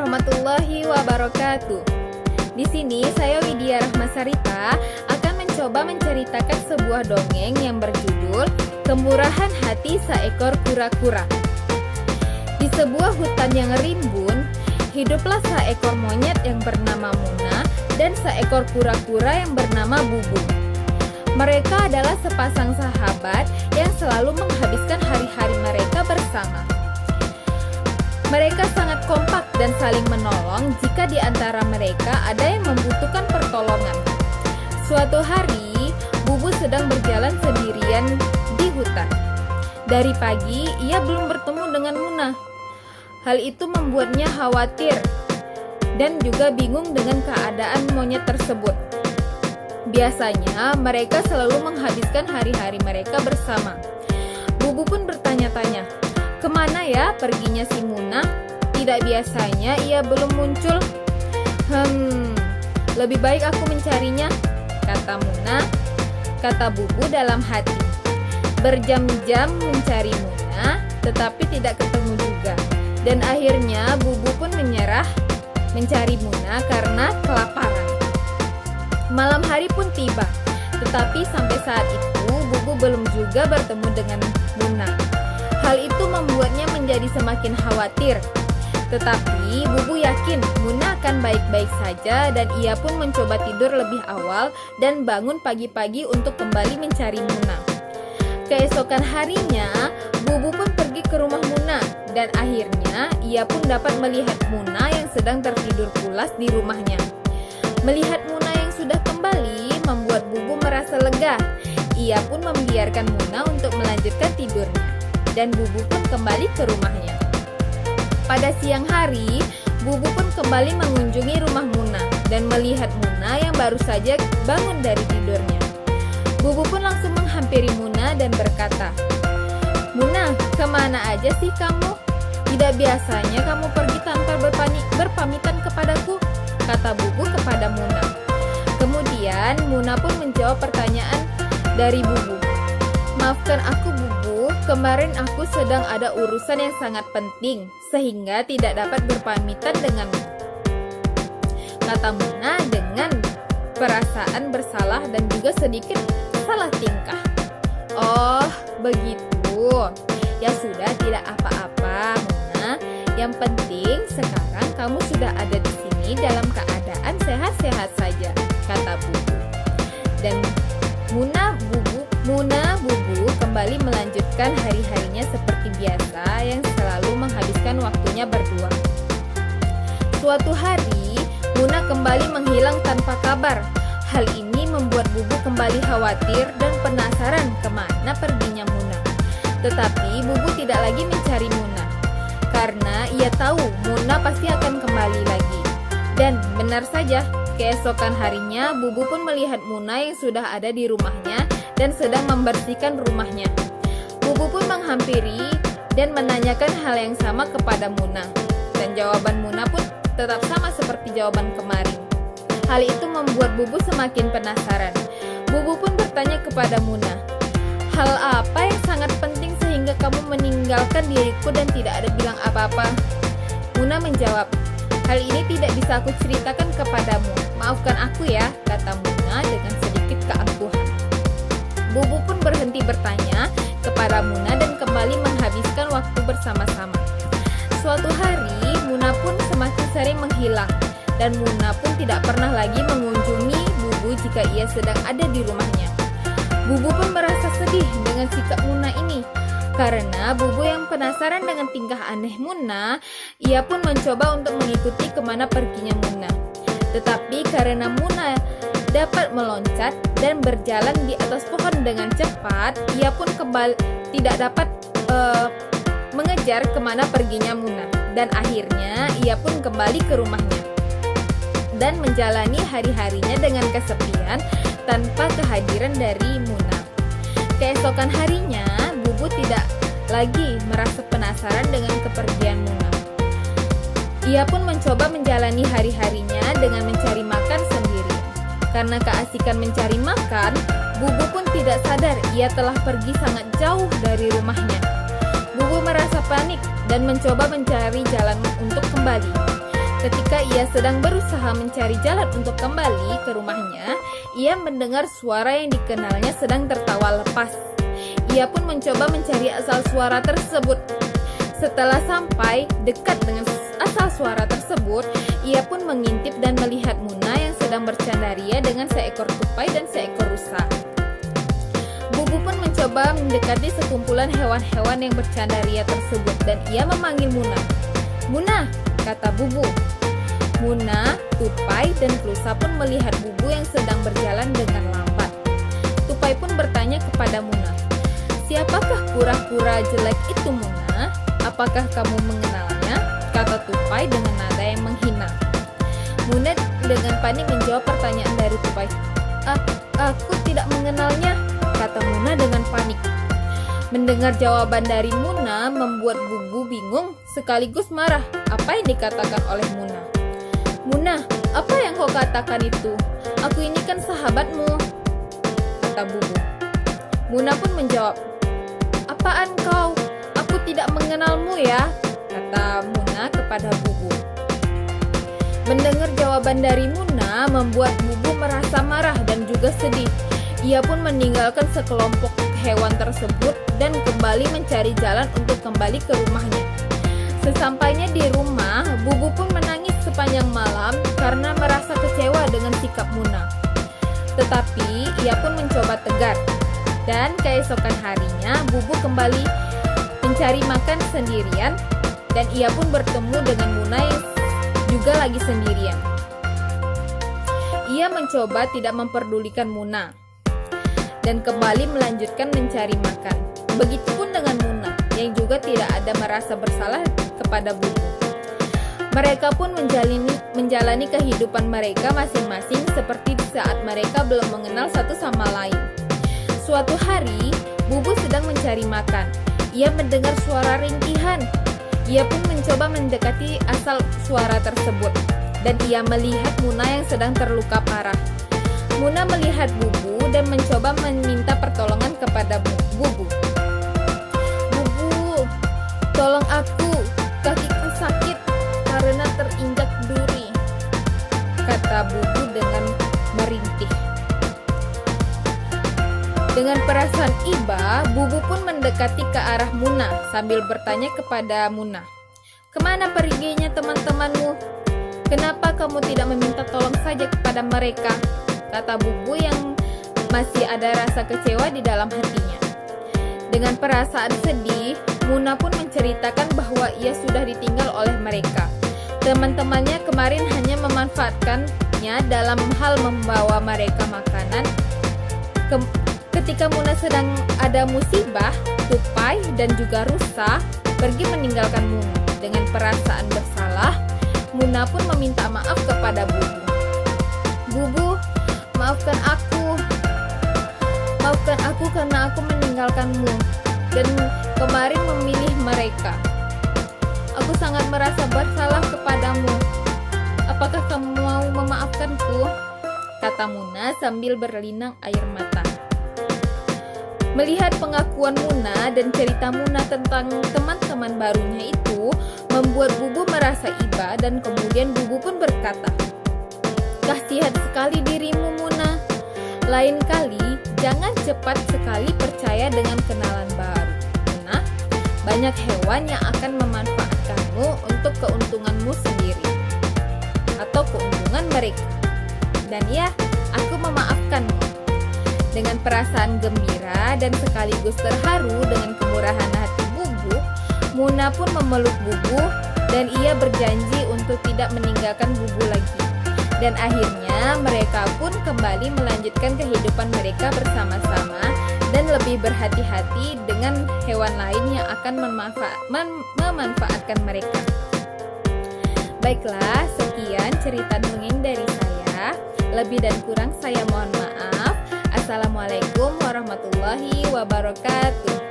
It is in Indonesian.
warahmatullahi wabarakatuh. Di sini saya Widya Rahmasarita akan mencoba menceritakan sebuah dongeng yang berjudul Kemurahan Hati Seekor Kura-Kura. Di sebuah hutan yang rimbun, hiduplah seekor monyet yang bernama Muna dan seekor kura-kura yang bernama Bubu. Mereka adalah sepasang sahabat yang selalu menghabiskan hari-hari mereka bersama. Mereka sangat kompak dan saling menolong jika di antara mereka ada yang membutuhkan pertolongan. Suatu hari, Bubu sedang berjalan sendirian di hutan. Dari pagi, ia belum bertemu dengan Muna. Hal itu membuatnya khawatir dan juga bingung dengan keadaan monyet tersebut. Biasanya, mereka selalu menghabiskan hari-hari mereka bersama. Bubu pun bertanya-tanya, kemana ya perginya si Muna? Tidak biasanya ia belum muncul. Lebih baik aku mencarinya, kata Muna. Kata Bubu dalam hati. Berjam-jam mencari Muna, tetapi tidak ketemu juga. Dan akhirnya Bubu pun menyerah mencari Muna karena kelaparan. Malam hari pun tiba, tetapi sampai saat itu Bubu belum juga bertemu dengan Muna. Hal itu membuatnya menjadi semakin khawatir. Tetapi Bubu yakin Muna akan baik-baik saja dan ia pun mencoba tidur lebih awal dan bangun pagi-pagi untuk kembali mencari Muna. Keesokan harinya, Bubu pun pergi ke rumah Muna dan akhirnya ia pun dapat melihat Muna yang sedang tertidur pulas di rumahnya. Melihat Muna yang sudah kembali membuat Bubu merasa lega. Ia pun membiarkan Muna untuk melanjutkan tidurnya. Dan Bubu pun kembali ke rumahnya. Pada siang hari, Bubu pun kembali mengunjungi rumah Muna dan melihat Muna yang baru saja bangun dari tidurnya. Bubu pun langsung menghampiri Muna dan berkata, "Muna, kemana aja sih kamu? Tidak biasanya kamu pergi tanpa berpamitan kepadaku," kata Bubu kepada Muna. Kemudian Muna pun menjawab pertanyaan dari Bubu. "Maafkan aku, Bubu, kemarin aku sedang ada urusan yang sangat penting, sehingga tidak dapat berpamitan denganmu," kata Muna dengan perasaan bersalah dan juga sedikit salah tingkah. "Oh, begitu. Ya sudah, tidak apa-apa, Muna. Yang penting sekarang kamu sudah ada di sini dalam keadaan sehat-sehat saja," kata Bubu. Dan Muna Bubu kembali melanjutkan hari-harinya seperti biasa yang selalu menghabiskan waktunya berdua. Suatu hari, Muna kembali menghilang tanpa kabar. Hal ini membuat Bubu kembali khawatir dan penasaran kemana perginya Muna. Tetapi Bubu tidak lagi mencari Muna, karena ia tahu Muna pasti akan kembali lagi. Dan benar saja, keesokan harinya Bubu pun melihat Muna yang sudah ada di rumahnya dan sedang membersihkan rumahnya. Bubu pun menghampiri dan menanyakan hal yang sama kepada Muna. Dan jawaban Muna pun tetap sama seperti jawaban kemarin. Hal itu membuat Bubu semakin penasaran. Bubu pun bertanya kepada Muna, "Hal apa yang sangat penting sehingga kamu meninggalkan diriku dan tidak ada bilang apa-apa?" Muna menjawab, "Hal ini tidak bisa aku ceritakan kepadamu. Maafkan aku ya," kata Muna dengan sedikit keangkuhan. Bubu pun berhenti bertanya kepada Muna dan kembali menghabiskan waktu bersama-sama. Suatu hari, Muna pun semakin sering menghilang dan Muna pun tidak pernah lagi mengunjungi Bubu jika ia sedang ada di rumahnya. Bubu pun merasa sedih dengan sikap Muna ini. Karena Bubu yang penasaran dengan tingkah aneh Muna, ia pun mencoba untuk mengikuti kemana perginya Muna. Tetapi karena Muna dapat meloncat dan berjalan di atas pohon dengan cepat, ia pun tidak dapat mengejar kemana perginya Muna. Dan akhirnya ia pun kembali ke rumahnya dan menjalani hari-harinya dengan kesepian tanpa kehadiran dari Muna. Keesokan harinya, Bubu tidak lagi merasa penasaran dengan kepergian Muna. Ia pun mencoba menjalani hari-harinya dengan mencari makan sendiri. Karena keasikan mencari makan, Bubu pun tidak sadar ia telah pergi sangat jauh dari rumahnya. Bubu merasa panik dan mencoba mencari jalan untuk kembali. Ketika ia sedang berusaha mencari jalan untuk kembali ke rumahnya, ia mendengar suara yang dikenalnya sedang tertawa lepas. Ia pun mencoba mencari asal suara tersebut. Setelah sampai dekat dengan asal suara tersebut, ia pun mengintip dan melihat Muna yang sedang bercandaria dengan seekor tupai dan seekor rusa. Bubu pun mencoba mendekati sekumpulan hewan-hewan yang bercandaria tersebut dan ia memanggil Muna. "Muna," kata Bubu. Muna, tupai, dan rusa pun melihat Bubu yang sedang berjalan dengan lambat. Tupai pun bertanya kepada Muna, "Siapakah kura-kura jelek itu, Muna? Apakah kamu mengenalnya?" kata tupai dengan nada yang menghina. Muna dengan panik menjawab pertanyaan dari tupai. Aku tidak mengenalnya," kata Muna dengan panik. Mendengar jawaban dari Muna membuat Bubu bingung sekaligus marah. Apa yang dikatakan oleh Muna? "Muna, apa yang kau katakan itu? Aku ini kan sahabatmu," kata Bubu. Muna pun menjawab, "Apaan kau? Aku tidak mengenalmu ya," kata Muna kepada Bubu. Mendengar jawaban dari Muna membuat Bubu merasa marah dan juga sedih. Ia pun meninggalkan sekelompok hewan tersebut dan kembali mencari jalan untuk kembali ke rumahnya. Sesampainya di rumah, Bubu pun menangis sepanjang malam karena merasa kecewa dengan sikap Muna. Tetapi ia pun mencoba tegar. Dan keesokan harinya, Bubu kembali mencari makan sendirian dan ia pun bertemu dengan Muna yang juga lagi sendirian. Ia mencoba tidak memperdulikan Muna dan kembali melanjutkan mencari makan. Begitupun dengan Muna yang juga tidak ada merasa bersalah kepada Bubu. Mereka pun menjalani kehidupan mereka masing-masing seperti saat mereka belum mengenal satu sama lain. Suatu hari, Bubu sedang mencari makan. Ia mendengar suara rintihan. Ia pun mencoba mendekati asal suara tersebut dan ia melihat Muna yang sedang terluka parah. Muna melihat Bubu dan mencoba meminta pertolongan kepada Bubu. "Bubu, tolong aku, kakiku sakit karena terinjak duri," kata Bubu dengan merintih. Dengan perasaan iba, Bubu pun mendekati ke arah Muna sambil bertanya kepada Muna, "Kemana perginya teman-temanmu? Kenapa kamu tidak meminta tolong saja kepada mereka?" kata Bubu yang masih ada rasa kecewa di dalam hatinya. Dengan perasaan sedih, Muna pun menceritakan bahwa ia sudah ditinggal oleh mereka. Teman-temannya kemarin hanya memanfaatkannya dalam hal membawa mereka makanan. Ketika Muna sedang ada musibah, tupai dan juga rusa pergi meninggalkan Muna. Dengan perasaan bersalah, Muna pun meminta maaf kepada Bubu. "Bubu, maafkan aku karena aku meninggalkanmu dan kemarin memilih mereka. Aku sangat merasa bersalah kepadamu. Apakah kamu mau memaafkanku?" kata Muna sambil berlinang air mata. Melihat pengakuan Muna dan cerita Muna tentang teman-teman barunya itu membuat Bubu merasa iba dan kemudian Bubu pun berkata, "Kasihan sekali dirimu, Muna. Lain kali jangan cepat sekali percaya dengan kenalan baru. Muna, banyak hewan yang akan memanfaatkanmu untuk keuntunganmu sendiri atau keuntungan mereka. Dan ya, aku memaafkanmu." Dengan perasaan gembira dan sekaligus terharu dengan kemurahan hati Bubu, Muna pun memeluk Bubu dan ia berjanji untuk tidak meninggalkan Bubu lagi. Dan akhirnya mereka pun kembali melanjutkan kehidupan mereka bersama-sama dan lebih berhati-hati dengan hewan lain yang akan memanfaatkan mereka. Baiklah, sekian cerita dongeng dari saya. Lebih dan kurang saya mohon maaf. Assalamualaikum warahmatullahi wabarakatuh.